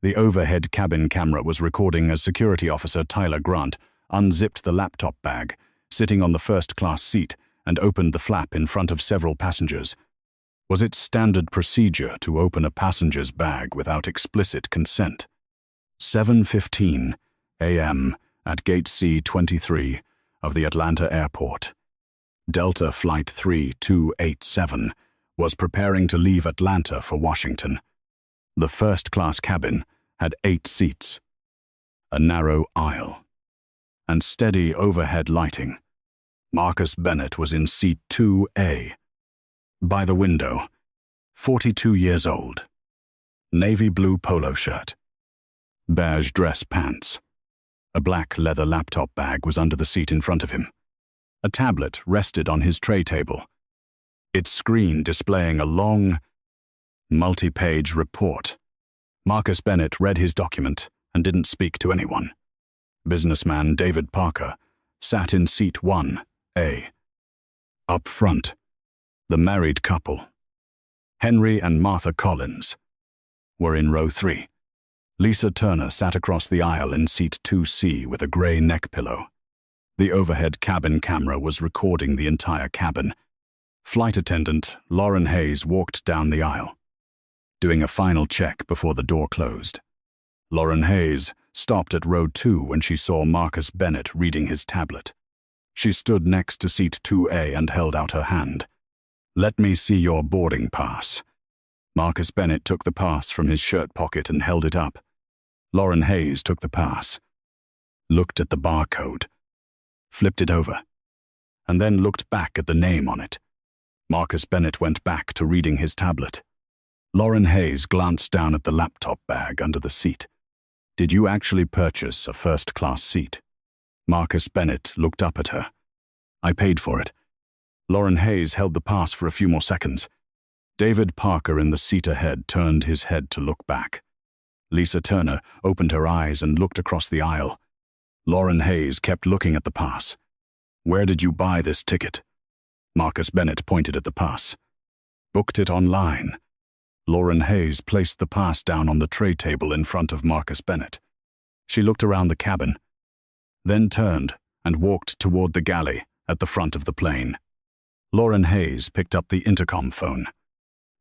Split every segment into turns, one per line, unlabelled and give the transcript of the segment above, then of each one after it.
The overhead cabin camera was recording as Security Officer Tyler Grant unzipped the laptop bag, sitting on the first-class seat, and opened the flap in front of several passengers. Was it standard procedure to open a passenger's bag without explicit consent? 7:15 a.m. at Gate C-23 of the Atlanta airport. Delta Flight 3287 was preparing to leave Atlanta for Washington. The first-class cabin had 8 seats, a narrow aisle, and steady overhead lighting. Marcus Bennett was in seat 2A. By the window, 42 years old, navy blue polo shirt, beige dress pants. A black leather laptop bag was under the seat in front of him. A tablet rested on his tray table, its screen displaying a long, multi-page report. Marcus Bennett read his document and didn't speak to anyone. Businessman David Parker sat in seat 1A. Up front, the married couple, Henry and Martha Collins, were in row 3. Lisa Turner sat across the aisle in seat 2C with a gray neck pillow. The overhead cabin camera was recording the entire cabin. Flight attendant Lauren Hayes walked down the aisle, doing a final check before the door closed. Lauren Hayes stopped at row 2 when she saw Marcus Bennett reading his tablet. She stood next to seat 2A and held out her hand. "Let me see your boarding pass." Marcus Bennett took the pass from his shirt pocket and held it up. Lauren Hayes took the pass, looked at the barcode, flipped it over, and then looked back at the name on it. Marcus Bennett went back to reading his tablet. Lauren Hayes glanced down at the laptop bag under the seat. "Did you actually purchase a first-class seat?" Marcus Bennett looked up at her. "I paid for it." Lauren Hayes held the pass for a few more seconds. David Parker in the seat ahead turned his head to look back. Lisa Turner opened her eyes and looked across the aisle. Lauren Hayes kept looking at the pass. "Where did you buy this ticket?" Marcus Bennett pointed at the pass. "Booked it online." Lauren Hayes placed the pass down on the tray table in front of Marcus Bennett. She looked around the cabin, then turned and walked toward the galley at the front of the plane. Lauren Hayes picked up the intercom phone.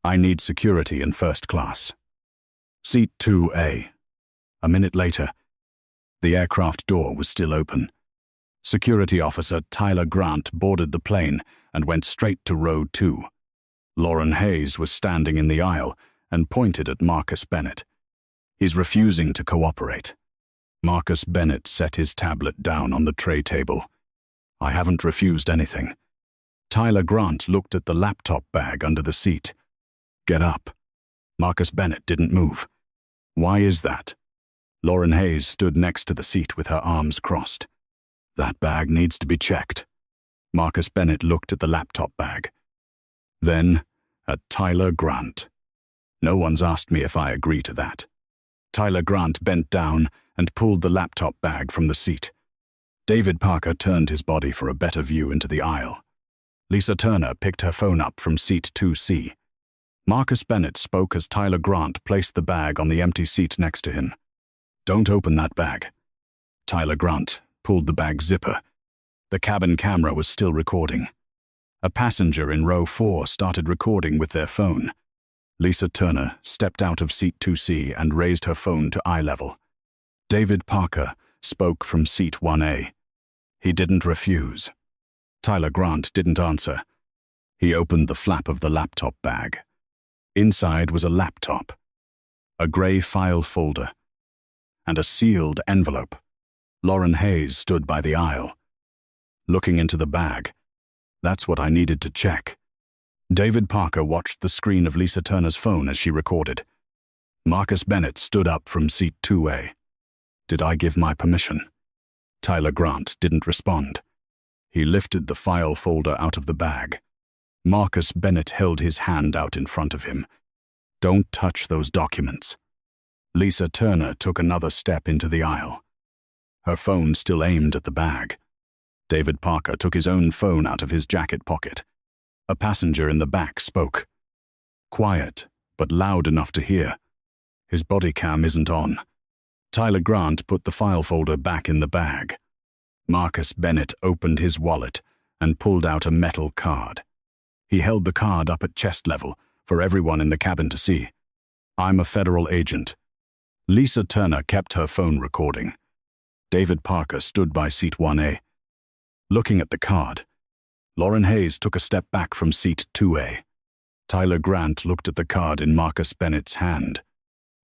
"I need security in first class." Seat 2A. A minute later, the aircraft door was still open. Security Officer Tyler Grant boarded the plane and went straight to row 2. Lauren Hayes was standing in the aisle and pointed at Marcus Bennett. "He's refusing to cooperate." Marcus Bennett set his tablet down on the tray table. "I haven't refused anything." Tyler Grant looked at the laptop bag under the seat. "Get up." Marcus Bennett didn't move. "Why is that?" Lauren Hayes stood next to the seat with her arms crossed. "That bag needs to be checked." Marcus Bennett looked at the laptop bag, then at Tyler Grant. "No one's asked me if I agree to that." Tyler Grant bent down and pulled the laptop bag from the seat. David Parker turned his body for a better view into the aisle. Lisa Turner picked her phone up from seat 2C. Marcus Bennett spoke as Tyler Grant placed the bag on the empty seat next to him. "Don't open that bag." Tyler Grant pulled the bag zipper. The cabin camera was still recording. A passenger in row 4 started recording with their phone. Lisa Turner stepped out of seat 2C and raised her phone to eye level. David Parker spoke from seat 1A. He didn't refuse. Tyler Grant didn't answer. He opened the flap of the laptop bag. Inside was a laptop, a gray file folder, and a sealed envelope. Lauren Hayes stood by the aisle, looking into the bag. "That's what I needed to check." David Parker watched the screen of Lisa Turner's phone as she recorded. Marcus Bennett stood up from seat 2A. "Did I give my permission?" Tyler Grant didn't respond. He lifted the file folder out of the bag. Marcus Bennett held his hand out in front of him. "Don't touch those documents." Lisa Turner took another step into the aisle, her phone still aimed at the bag. David Parker took his own phone out of his jacket pocket. A passenger in the back spoke. Quiet, but loud enough to hear. His body cam isn't on. Tyler Grant put the file folder back in the bag. Marcus Bennett opened his wallet and pulled out a metal card. He held the card up at chest level for everyone in the cabin to see. "I'm a federal agent." Lisa Turner kept her phone recording. David Parker stood by seat 1A. Looking at the card, Lauren Hayes took a step back from seat 2A. Tyler Grant looked at the card in Marcus Bennett's hand.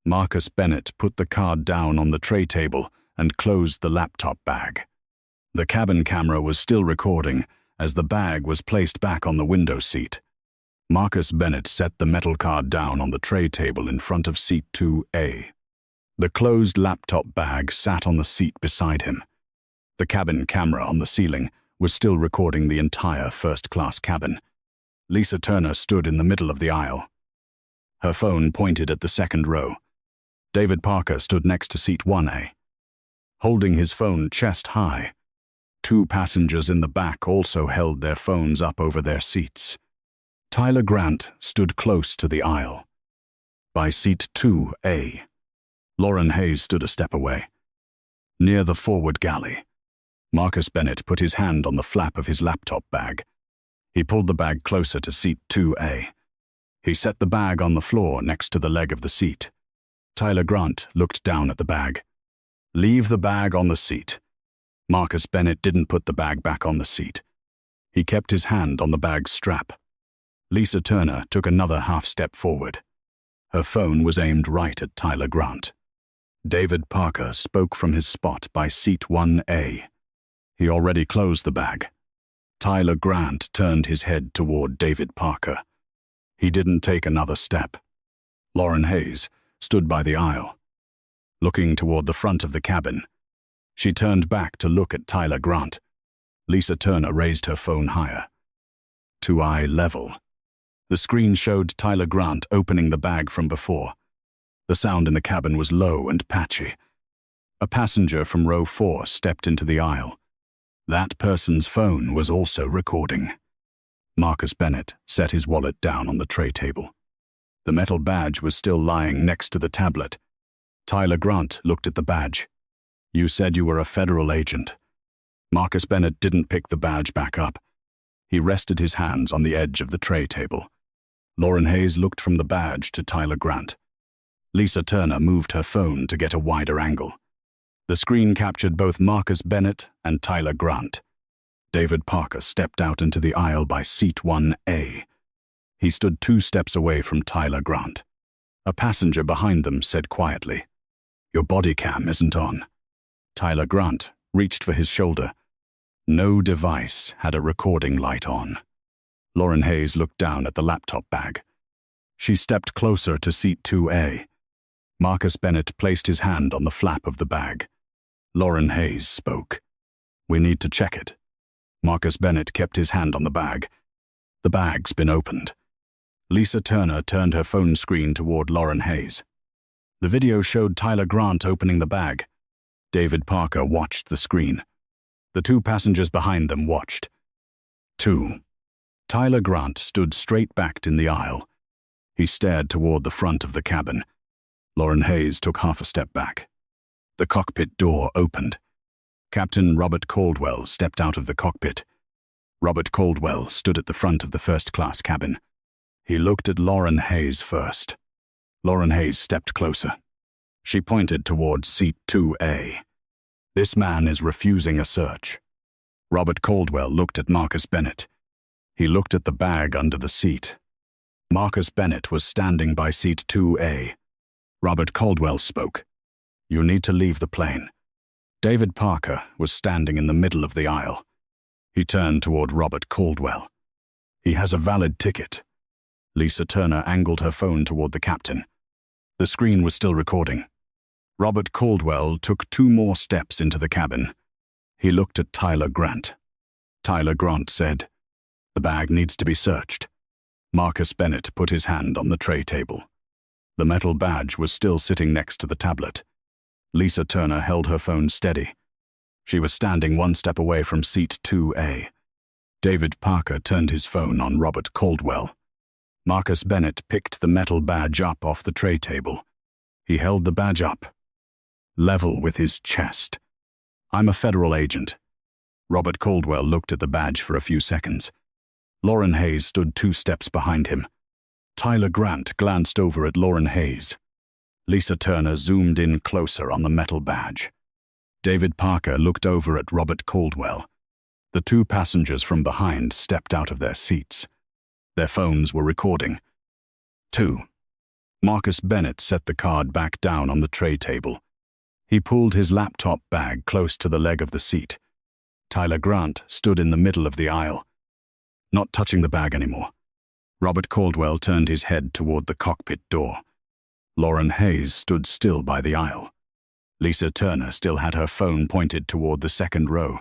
Marcus Bennett put the card down on the tray table and closed the laptop bag. The cabin camera was still recording as the bag was placed back on the window seat. Marcus Bennett set the metal card down on the tray table in front of seat 2A. The closed laptop bag sat on the seat beside him. The cabin camera on the ceiling was still recording the entire first-class cabin. Lisa Turner stood in the middle of the aisle. Her phone pointed at the second row. David Parker stood next to seat 1A, holding his phone chest high. Two passengers in the back also held their phones up over their seats. Tyler Grant stood close to the aisle. By seat 2A, Lauren Hayes stood a step away. Near the forward galley, Marcus Bennett put his hand on the flap of his laptop bag. He pulled the bag closer to seat 2A. He set the bag on the floor next to the leg of the seat. Tyler Grant looked down at the bag. "Leave the bag on the seat." Marcus Bennett didn't put the bag back on the seat. He kept his hand on the bag's strap. Lisa Turner took another half step forward. Her phone was aimed right at Tyler Grant. David Parker spoke from his spot by seat 1A. He already closed the bag. Tyler Grant turned his head toward David Parker. He didn't take another step. Lauren Hayes stood by the aisle, looking toward the front of the cabin. She turned back to look at Tyler Grant. Lisa Turner raised her phone higher, to eye level. The screen showed Tyler Grant opening the bag from before. The sound in the cabin was low and patchy. A passenger from row 4 stepped into the aisle. That person's phone was also recording. Marcus Bennett set his wallet down on the tray table. The metal badge was still lying next to the tablet. Tyler Grant looked at the badge. "You said you were a federal agent." Marcus Bennett didn't pick the badge back up. He rested his hands on the edge of the tray table. Lauren Hayes looked from the badge to Tyler Grant. Lisa Turner moved her phone to get a wider angle. The screen captured both Marcus Bennett and Tyler Grant. David Parker stepped out into the aisle by seat 1A. He stood 2 steps away from Tyler Grant. A passenger behind them said quietly, "Your body cam isn't on." Tyler Grant reached for his shoulder. No device had a recording light on. Lauren Hayes looked down at the laptop bag. She stepped closer to seat 2A. Marcus Bennett placed his hand on the flap of the bag. Lauren Hayes spoke. "We need to check it." Marcus Bennett kept his hand on the bag. "The bag's been opened." Lisa Turner turned her phone screen toward Lauren Hayes. The video showed Tyler Grant opening the bag. David Parker watched the screen. The 2 passengers behind them watched. 2. Tyler Grant stood straight-backed in the aisle. He stared toward the front of the cabin. Lauren Hayes took half a step back. The cockpit door opened. Captain Robert Caldwell stepped out of the cockpit. Robert Caldwell stood at the front of the first-class cabin. He looked at Lauren Hayes first. Lauren Hayes stepped closer. She pointed toward seat 2A. "This man is refusing a search." Robert Caldwell looked at Marcus Bennett. He looked at the bag under the seat. Marcus Bennett was standing by seat 2A. Robert Caldwell spoke. "You need to leave the plane." David Parker was standing in the middle of the aisle. He turned toward Robert Caldwell. "He has a valid ticket." Lisa Turner angled her phone toward the captain. The screen was still recording. Robert Caldwell took 2 more steps into the cabin. He looked at Tyler Grant. Tyler Grant said, "The bag needs to be searched." Marcus Bennett put his hand on the tray table. The metal badge was still sitting next to the tablet. Lisa Turner held her phone steady. She was standing 1 step away from seat 2A. David Parker turned his phone on Robert Caldwell. Marcus Bennett picked the metal badge up off the tray table. He held the badge up, level with his chest. "I'm a federal agent." Robert Caldwell looked at the badge for a few seconds. Lauren Hayes stood 2 steps behind him. Tyler Grant glanced over at Lauren Hayes. Lisa Turner zoomed in closer on the metal badge. David Parker looked over at Robert Caldwell. The 2 passengers from behind stepped out of their seats. Their phones were recording. 2. Marcus Bennett set the card back down on the tray table. He pulled his laptop bag close to the leg of the seat. Tyler Grant stood in the middle of the aisle, not touching the bag anymore. Robert Caldwell turned his head toward the cockpit door. Lauren Hayes stood still by the aisle. Lisa Turner still had her phone pointed toward the second row.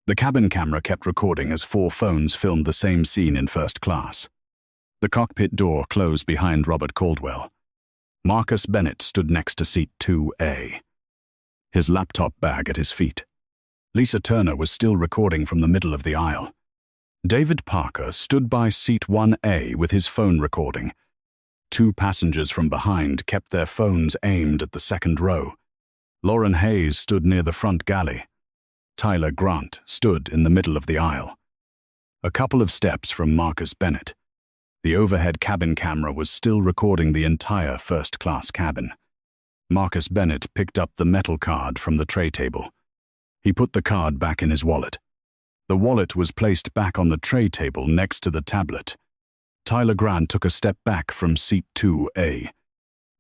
The cabin camera kept recording as 4 phones filmed the same scene in first class. The cockpit door closed behind Robert Caldwell. Marcus Bennett stood next to seat 2A, his laptop bag at his feet. Lisa Turner was still recording from the middle of the aisle. David Parker stood by seat 1A with his phone recording. 2 passengers from behind kept their phones aimed at the second row. Lauren Hayes stood near the front galley. Tyler Grant stood in the middle of the aisle. A couple of steps from Marcus Bennett, the overhead cabin camera was still recording the entire first-class cabin. Marcus Bennett picked up the metal card from the tray table. He put the card back in his wallet. The wallet was placed back on the tray table next to the tablet. Tyler Grant took a step back from seat 2A.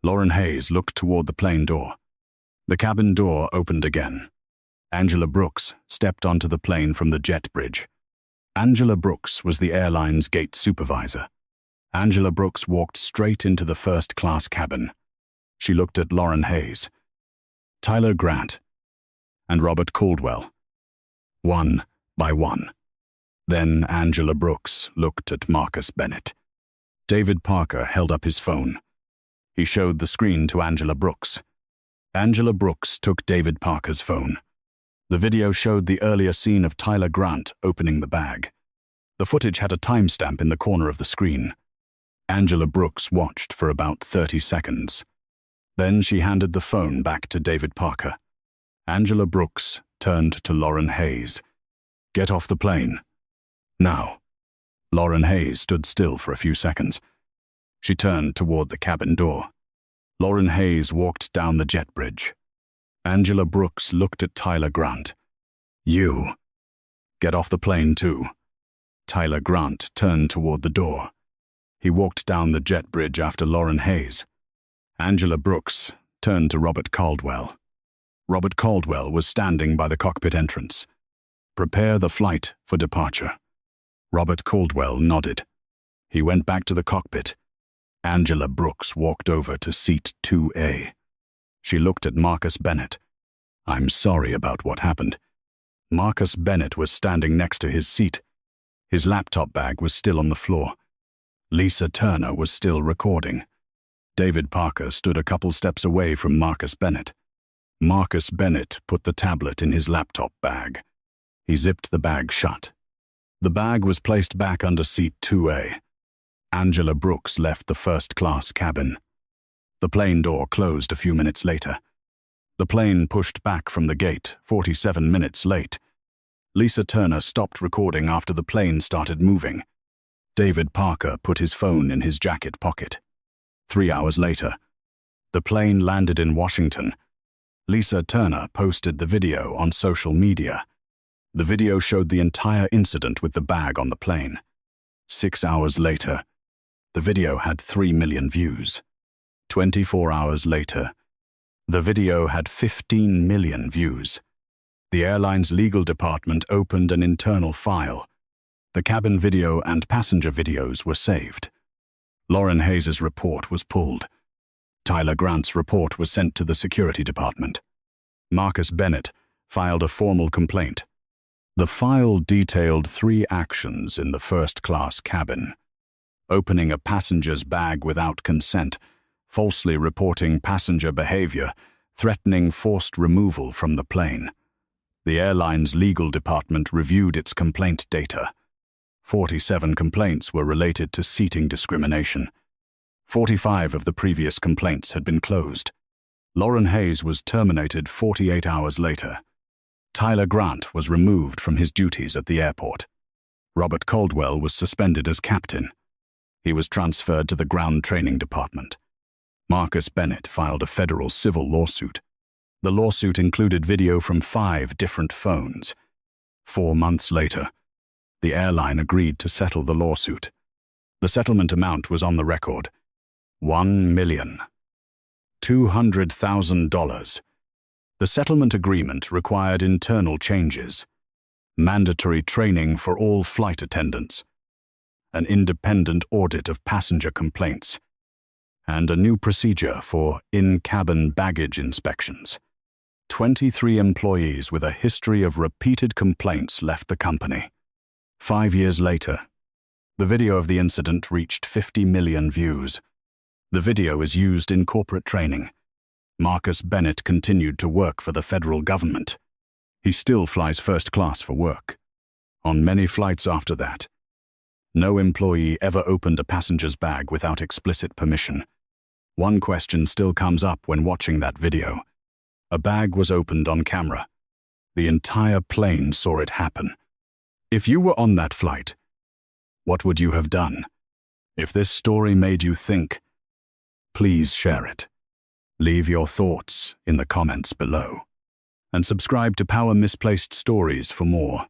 Lauren Hayes looked toward the plane door. The cabin door opened again. Angela Brooks stepped onto the plane from the jet bridge. Angela Brooks was the airline's gate supervisor. Angela Brooks walked straight into the first-class cabin. She looked at Lauren Hayes, Tyler Grant, and Robert Caldwell, one by one. Then Angela Brooks looked at Marcus Bennett. David Parker held up his phone. He showed the screen to Angela Brooks. Angela Brooks took David Parker's phone. The video showed the earlier scene of Tyler Grant opening the bag. The footage had a timestamp in the corner of the screen. Angela Brooks watched for about 30 seconds. Then she handed the phone back to David Parker. Angela Brooks turned to Lauren Hayes. "Get off the plane. Now." Lauren Hayes stood still for a few seconds. She turned toward the cabin door. Lauren Hayes walked down the jet bridge. Angela Brooks looked at Tyler Grant. "You. Get off the plane too." Tyler Grant turned toward the door. He walked down the jet bridge after Lauren Hayes. Angela Brooks turned to Robert Caldwell. Robert Caldwell was standing by the cockpit entrance. "Prepare the flight for departure." Robert Caldwell nodded. He went back to the cockpit. Angela Brooks walked over to seat 2A. She looked at Marcus Bennett. "I'm sorry about what happened." Marcus Bennett was standing next to his seat. His laptop bag was still on the floor. Lisa Turner was still recording. David Parker stood a couple steps away from Marcus Bennett. Marcus Bennett put the tablet in his laptop bag. He zipped the bag shut. The bag was placed back under seat 2A. Angela Brooks left the first-class cabin. The plane door closed a few minutes later. The plane pushed back from the gate, 47 minutes late. Lisa Turner stopped recording after the plane started moving. David Parker put his phone in his jacket pocket. 3 hours later, the plane landed in Washington. Lisa Turner posted the video on social media. The video showed the entire incident with the bag on the plane. 6 hours later, the video had 3 million views. 24 hours later, the video had 15 million views. The airline's legal department opened an internal file. The cabin video and passenger videos were saved. Lauren Hayes' report was pulled. Tyler Grant's report was sent to the security department. Marcus Bennett filed a formal complaint. The file detailed 3 actions in the first-class cabin: opening a passenger's bag without consent, falsely reporting passenger behavior, threatening forced removal from the plane. The airline's legal department reviewed its complaint data. 47 complaints were related to seating discrimination. 45 of the previous complaints had been closed. Lauren Hayes was terminated 48 hours later. Tyler Grant was removed from his duties at the airport. Robert Caldwell was suspended as captain. He was transferred to the ground training department. Marcus Bennett filed a federal civil lawsuit. The lawsuit included video from 5 different phones. 4 months later, the airline agreed to settle the lawsuit. The settlement amount was on the record: $1,200,000. The settlement agreement required internal changes, mandatory training for all flight attendants, an independent audit of passenger complaints, and a new procedure for in-cabin baggage inspections. 23 employees with a history of repeated complaints left the company. 5 years later, the video of the incident reached 50 million views. The video is used in corporate training. Marcus Bennett continued to work for the federal government. He still flies first class for work. On many flights after that, no employee ever opened a passenger's bag without explicit permission. One question still comes up when watching that video. A bag was opened on camera. The entire plane saw it happen. If you were on that flight, what would you have done? If this story made you think, please share it. Leave your thoughts in the comments below. And subscribe to Power Misplaced Stories for more.